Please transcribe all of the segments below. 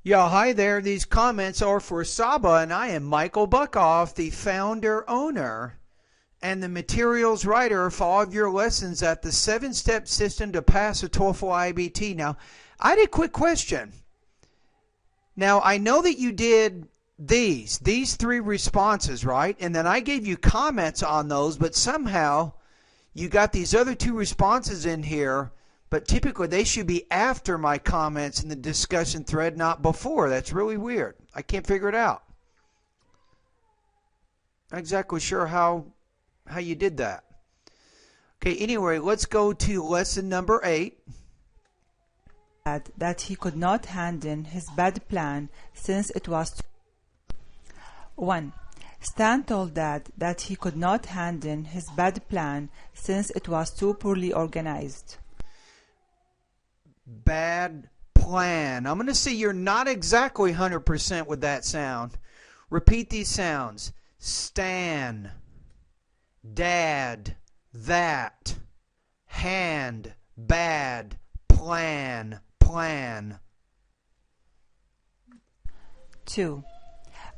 Yeah, hi there. These comments are for Saba, and I am Michael Buckoff, the founder, owner, and the materials writer for all of your lessons at the 7-step system to pass a TOEFL IBT. Now, I had a quick question. Now, I know that you did these 3 responses, right? And then I gave you comments on those, but somehow you got these other 2 responses in here. But typically they should be after my comments in the discussion thread, not before. That's really weird. I can't figure it out. Not exactly sure how you did that. Okay, anyway, let's go to lesson number 8. That he could not handle his bad plan since it was 1. Stan told Dad that he could not handle his bad plan since it was too poorly organized. Bad plan. I'm going to say you're not exactly 100% with that sound. Repeat these sounds. Stan, Dad, that, hand, bad, plan, plan. 2.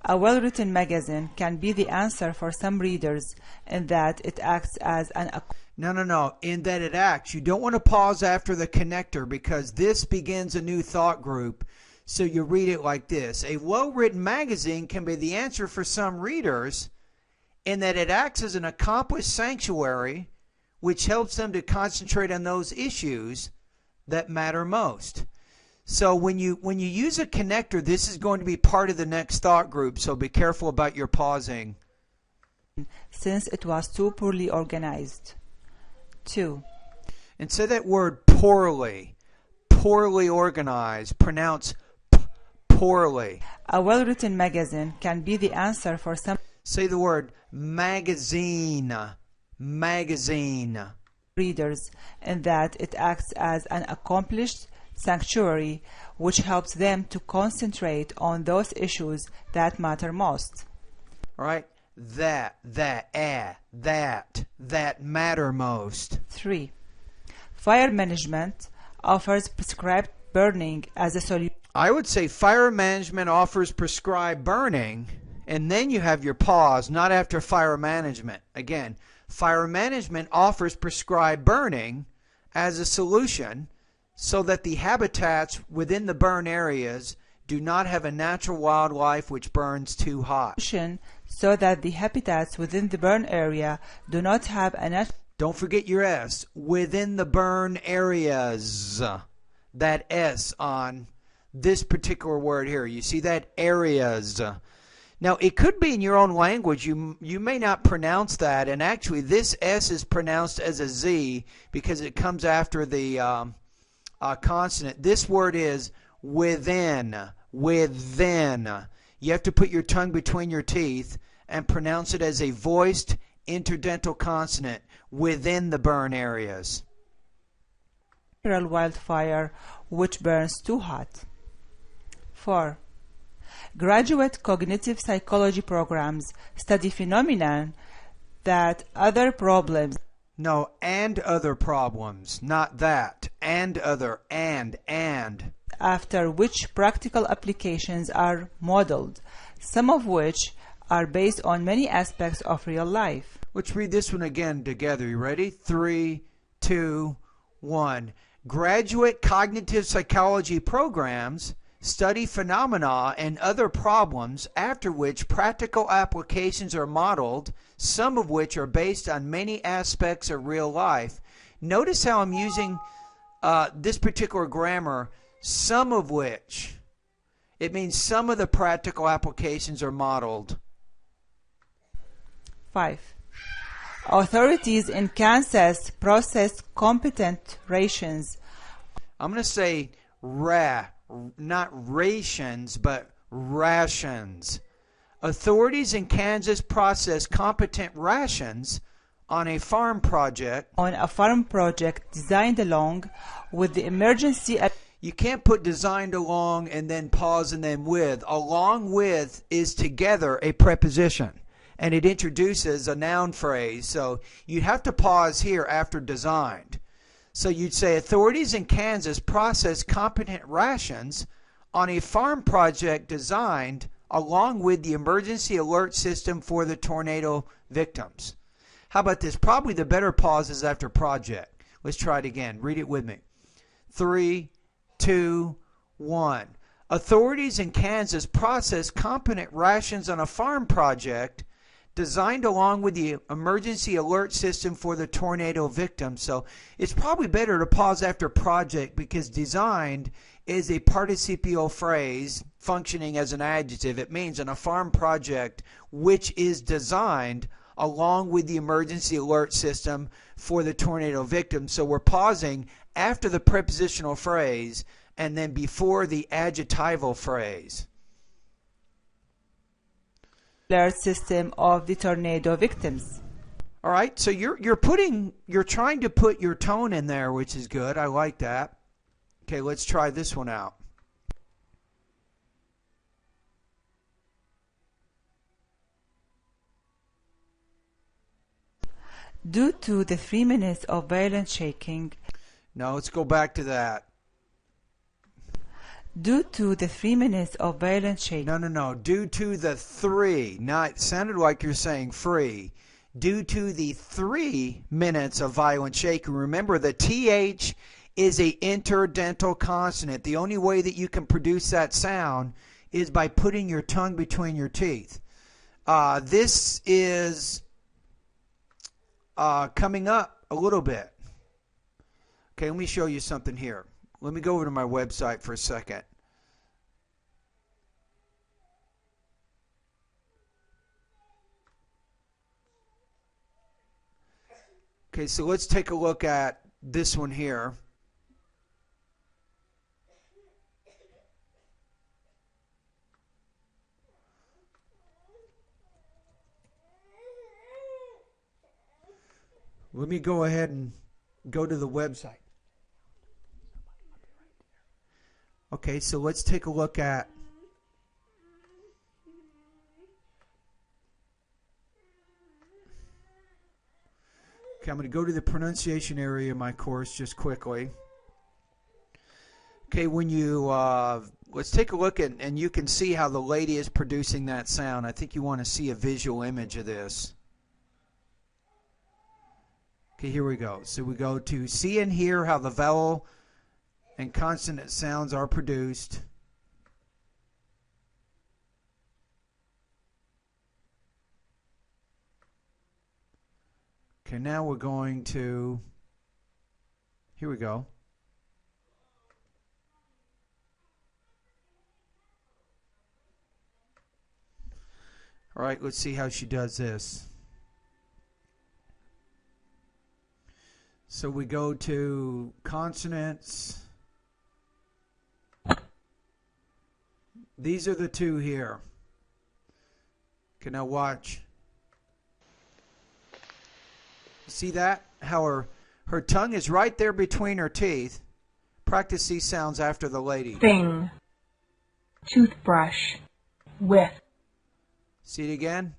A well-written magazine can be the answer for some readers in that it acts as an... No. In that it acts. You don't want to pause after the connector because this begins a new thought group. So you read it like this. A well-written magazine can be the answer for some readers in that it acts as an accomplished sanctuary which helps them to concentrate on those issues that matter most. So when you use a connector, this is going to be part of the next thought group. So be careful about your pausing. Since it was too poorly organized. 2. And say that word poorly. Poorly organized. Pronounce poorly. A well-written magazine can be the answer for some... Say the word magazine. Magazine. Readers in that it acts as an accomplished sanctuary which helps them to concentrate on those issues that matter most. All right. That matter most. 3. Fire management offers prescribed burning as a solution. I would say fire management offers prescribed burning, and then you have your pause, not after fire management. Again, fire management offers prescribed burning as a solution so that the habitats within the burn areas do not have a natural wildlife which burns too hot. So that the habitats within the burn area do not have a natural... Don't forget your S. Within the burn areas. That S on this particular word here. You see that? Areas. Now, it could be in your own language. You may not pronounce that. And actually, this S is pronounced as a Z because it comes after the consonant. This word is within. Within. You have to put your tongue between your teeth and pronounce it as a voiced interdental consonant within the burn areas. Wildfire which burns too hot. 4. Graduate cognitive psychology programs study phenomena that other problems... No, and other problems, not that. And other, and. After which practical applications are modeled, some of which are based on many aspects of real life. Let's read this one again together. You ready? 3, 2, 1. Graduate cognitive psychology programs study phenomena and other problems after which practical applications are modeled, some of which are based on many aspects of real life. Notice how I'm using this particular grammar, some of which. It means some of the practical applications are modeled. 5. Authorities in Kansas processed competent rations. I'm going to say not rations, but rations. Authorities in Kansas processed competent rations on a farm project. On a farm project designed along with the emergency... You can't put designed along and then pause and then with. Along with is together a preposition, and it introduces a noun phrase. So you'd have to pause here after designed. So you'd say authorities in Kansas process competent rations on a farm project designed along with the emergency alert system for the tornado victims. How about this? Probably the better pause is after project. Let's try it again. Read it with me. 3, 2, 1. Authorities in Kansas processed competent rations on a farm project designed along with the emergency alert system for the tornado victims. So it's probably better to pause after project because designed is a participial phrase functioning as an adjective. It means on a farm project which is designed along with the emergency alert system for the tornado victims. So we're pausing after the prepositional phrase and then before the adjectival phrase. Alert system of the tornado victims. All right, so you're trying to put your tone in there, which is good. I like that. Okay, let's try this one out. Due to the 3 minutes of violent shaking. No, let's go back to that. Due to the 3 minutes of violent shaking. No. Due to the 3. Not, it sounded like you're saying free. Due to the 3 minutes of violent shaking. Remember, the TH is a interdental consonant. The only way that you can produce that sound is by putting your tongue between your teeth. This is coming up a little bit. Okay, let me show you something here. Let me go over to my website for a second. Okay, so let's take a look at this one here. Let me go ahead and go to the website. Okay, so let's take a look at I'm going to go to the pronunciation area of my course just quickly. Okay, when you let's take a look at, and you can see how the lady is producing that sound. I think you want to see a visual image of this. Okay, here we go. So we go to see and hear how the vowel and consonant sounds are produced. Okay, now we're going to, here we go. All right, let's see how she does this. So we go to consonants. These are the two here. Okay, now watch. See that? How her tongue is right there between her teeth. Practice these sounds after the lady. Thing. Toothbrush. With. See it again?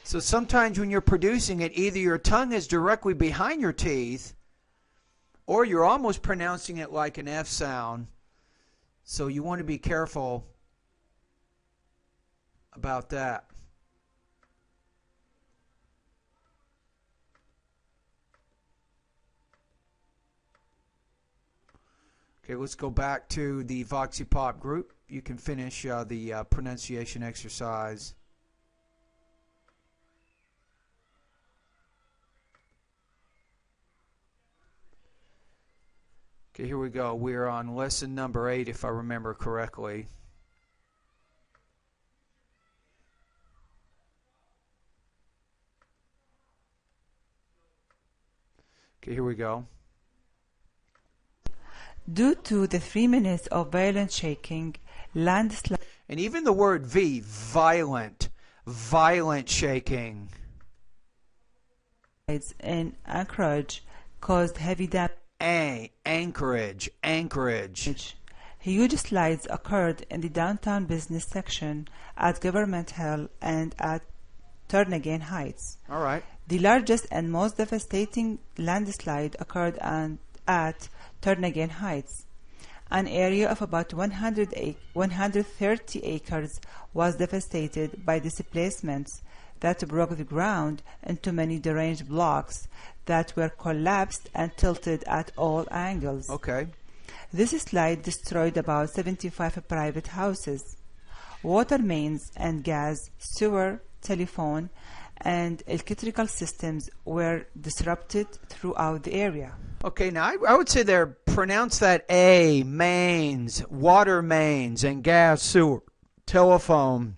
So sometimes when you're producing it, either your tongue is directly behind your teeth or you're almost pronouncing it like an F sound. So you want to be careful about that. Okay, let's go back to the VoxyPop group. You can finish the pronunciation exercise. Okay, here we go. We're on lesson number 8, if I remember correctly. Okay, here we go. Due to the 3 minutes of violent shaking, landslides. And even the word V, violent shaking. In Anchorage caused heavy damage. Anchorage. Huge slides occurred in the downtown business section at Government Hill and at Turnagain Heights. All right. The largest and most devastating landslide occurred at Turnagain Heights. An area of about 130 acres was devastated by displacements that broke the ground into many deranged blocks that were collapsed and tilted at all angles. Okay. This slide destroyed about 75 private houses. Water mains and gas, sewer, telephone, and electrical systems were disrupted throughout the area. Okay, now I would say there, pronounce that A, mains, water mains, and gas, sewer, telephone,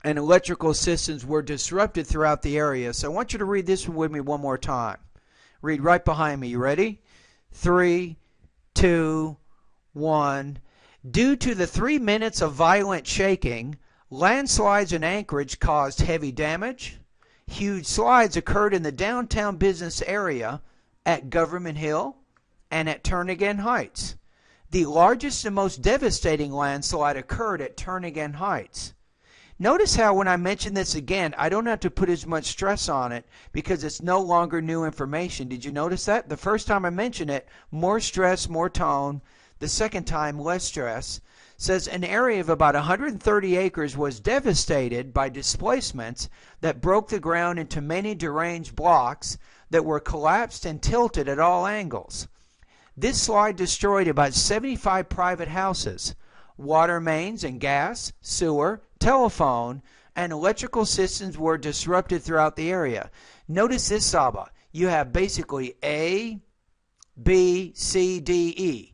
and electrical systems were disrupted throughout the area. So I want you to read this one with me one more time. Read right behind me. You ready? 3, 2, 1. Due to the 3 minutes of violent shaking, landslides in Anchorage caused heavy damage. Huge slides occurred in the downtown business area at Government Hill and at Turnagain Heights. The largest and most devastating landslide occurred at Turnagain Heights. Notice how when I mention this again, I don't have to put as much stress on it because it's no longer new information. Did you notice that? The first time I mentioned it, more stress, more tone. The second time, less stress. Says an area of about 130 acres was devastated by displacements that broke the ground into many deranged blocks that were collapsed and tilted at all angles. This slide destroyed about 75 private houses. Water mains and gas, sewer, telephone, and electrical systems were disrupted throughout the area. Notice this, Saba. You have basically A, B, C, D, E.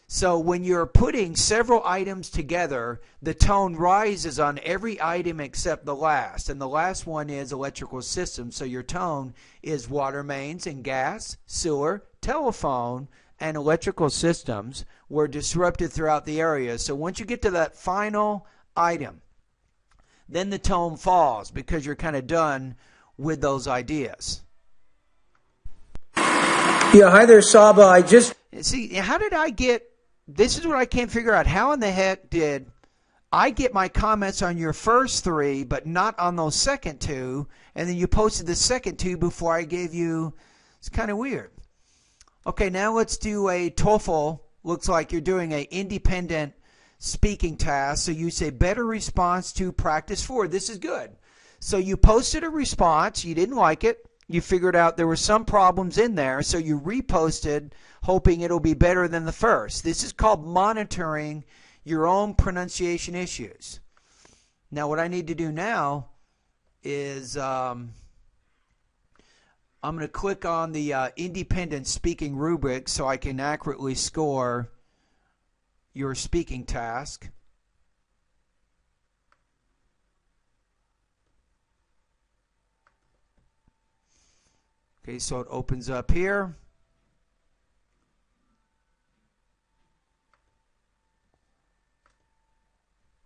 So when you're putting several items together, the tone rises on every item except the last. And the last one is electrical systems. So your tone is water mains and gas, sewer, telephone, and electrical systems were disrupted throughout the area. So once you get to that final item, then the tone falls because you're kind of done with those ideas. Yeah, hi there, Saba. See, how did I get... This is what I can't figure out. How in the heck did I get my comments on your first 3, but not on those second 2, and then you posted the second 2 before I gave you... It's kind of weird. Okay, now let's do a TOEFL. Looks like you're doing an independent speaking task. So you say better response to practice 4. This is good. So you posted a response. You didn't like it. You figured out there were some problems in there, so you reposted hoping it'll be better than the first. This is called monitoring your own pronunciation issues. Now what I need to do now is I'm going to click on the independent speaking rubric so I can accurately score your speaking task. Okay, so it opens up here.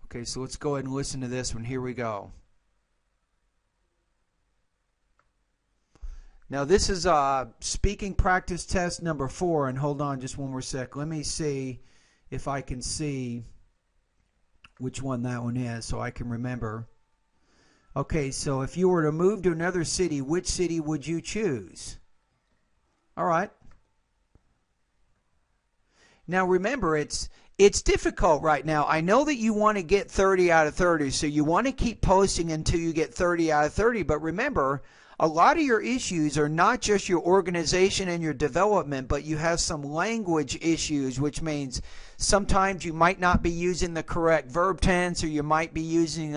Okay, so let's go ahead and listen to this one. Here we go. Now this is speaking practice test number 4, and hold on just one more sec. Let me see if I can see which one that one is so I can remember. Okay, so if you were to move to another city, which city would you choose? All right. Now remember, it's difficult right now. I know that you want to get 30 out of 30, so you want to keep posting until you get 30 out of 30. But remember, a lot of your issues are not just your organization and your development, but you have some language issues, which means sometimes you might not be using the correct verb tense, or you might be using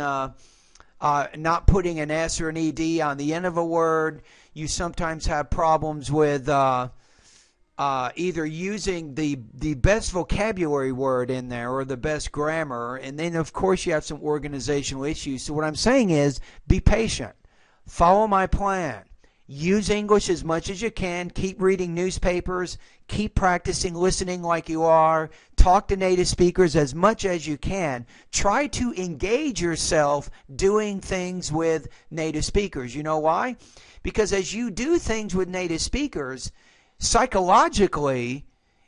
not putting an S or an ED on the end of a word. You sometimes have problems with either using the best vocabulary word in there or the best grammar. And then, of course, you have some organizational issues. So what I'm saying is be patient. Follow my plan. Use English as much as you can. Keep reading newspapers. Keep practicing listening like you are. Talk to native speakers as much as you can. Try to engage yourself doing things with native speakers. You know why? Because as you do things with native speakers, psychologically,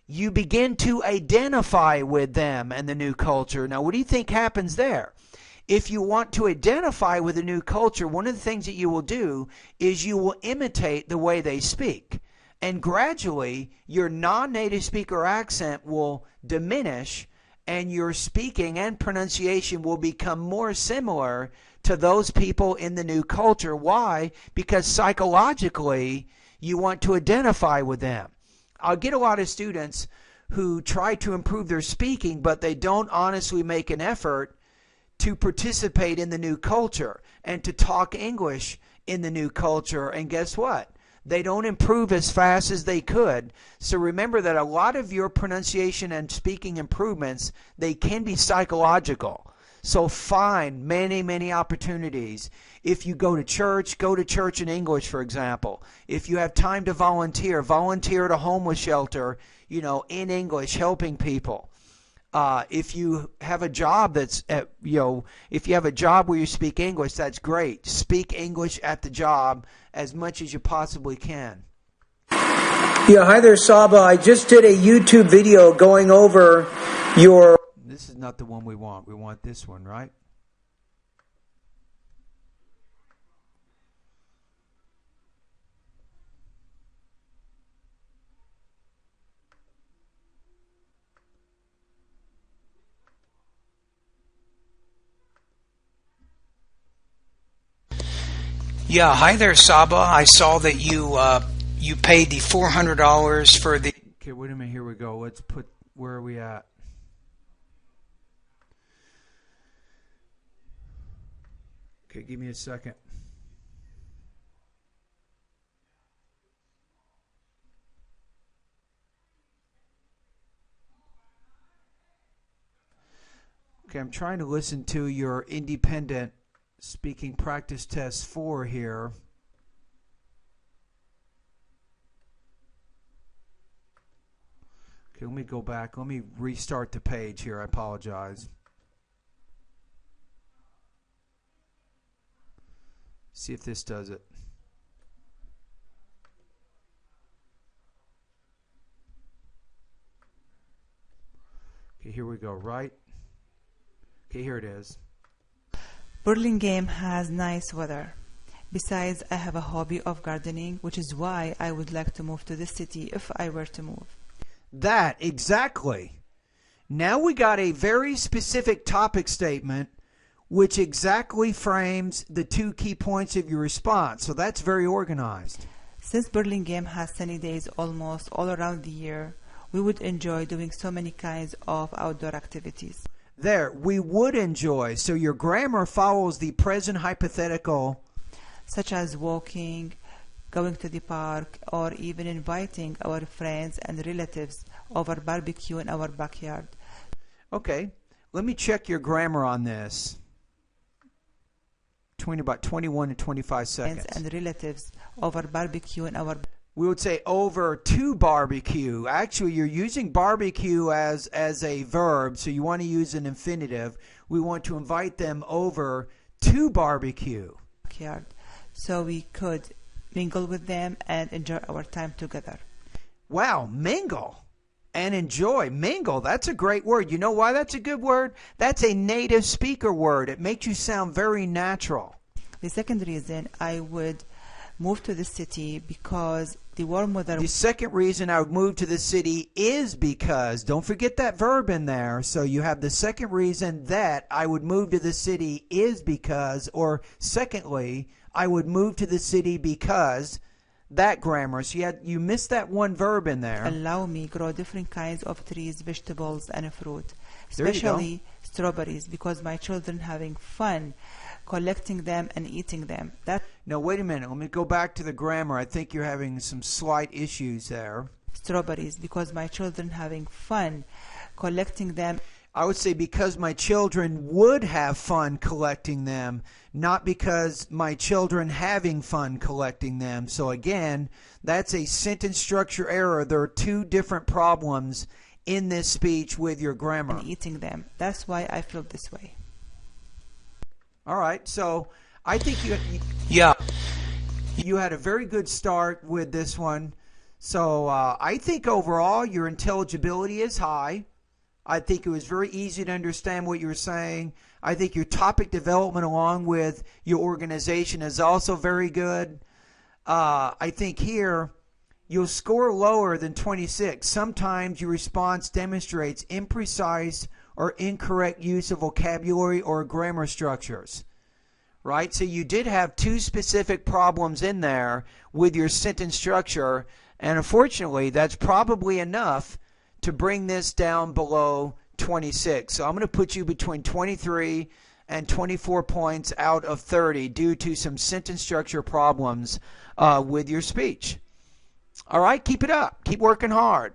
you begin to identify with them and the new culture. Now, what do you think happens there? If you want to identify with a new culture, one of the things that you will do is you will imitate the way they speak. And gradually, your non-native speaker accent will diminish, and your speaking and pronunciation will become more similar to those people in the new culture. Why? Because psychologically, you want to identify with them. I'll get a lot of students who try to improve their speaking, but they don't honestly make an effort to participate in the new culture and to talk English in the new culture. And guess what? They don't improve as fast as they could. So remember that a lot of your pronunciation and speaking improvements, they can be psychological. So find many opportunities. If you go to church in English, for example. If you have time to volunteer at a homeless shelter, in English, helping people. If you have a job if you have a job where you speak English, that's great. Speak English at the job as much as you possibly can. Yeah, hi there, Saba. I just did a YouTube video going over your... This is not the one we want. We want this one, right? Yeah, hi there, Saba. I saw that you paid the $400 for the... Okay, wait a minute. Here we go. Let's put... Where are we at? Okay, give me a second. Okay, I'm trying to listen to your independent speaking practice test 4 here. Okay, let me go back. Let me restart the page here. I apologize. See if this does it. Okay, here we go, right? Okay, here it is. Burlingame has nice weather. Besides, I have a hobby of gardening, which is why I would like to move to the city if I were to move. That, exactly. Now we got a very specific topic statement which exactly frames the 2 key points of your response. So that's very organized. Since Burlingame has sunny days almost all around the year, we would enjoy doing so many kinds of outdoor activities. There, we would enjoy. So your grammar follows the present hypothetical. Such as walking, going to the park, or even inviting our friends and relatives over barbecue in our backyard. Okay, let me check your grammar on this. Between about 21 and 25 seconds. And relatives over barbecue in our... We would say over to barbecue. Actually, you're using barbecue as a verb, so you want to use an infinitive. We want to invite them over to barbecue. Backyard, so we could mingle with them and enjoy our time together. Wow, mingle and enjoy. Mingle, that's a great word. You know why that's a good word? That's a native speaker word. It makes you sound very natural. The second reason I would move to the city because the warm weather... The second reason I would move to the city is because, don't forget that verb in there. So you have the second reason that I would move to the city is because, or secondly, I would move to the city because... That grammar. So you missed that one verb in there. Allow me grow different kinds of trees, vegetables, and fruit, There you go. especially strawberries, because my children having fun collecting them and eating them. No, wait a minute. Let me go back to the grammar. I think you're having some slight issues there. Strawberries, because my children having fun collecting them. I would say because my children would have fun collecting them, not because my children having fun collecting them. So again, that's a sentence structure error. There are 2 different problems in this speech with your grammar. And eating them. That's why I feel this way. All right, so I think you had a very good start with this one. So I think overall your intelligibility is high. I think it was very easy to understand what you were saying. I think your topic development along with your organization is also very good. I think here you'll score lower than 26. Sometimes your response demonstrates imprecise or incorrect use of vocabulary or grammar structures. Right? So you did have two specific problems in there with your sentence structure, and unfortunately that's probably enough to bring this down below 26. So I'm going to put you between 23 and 24 points out of 30 due to some sentence structure problems with your speech. All right, keep it up. Keep working hard.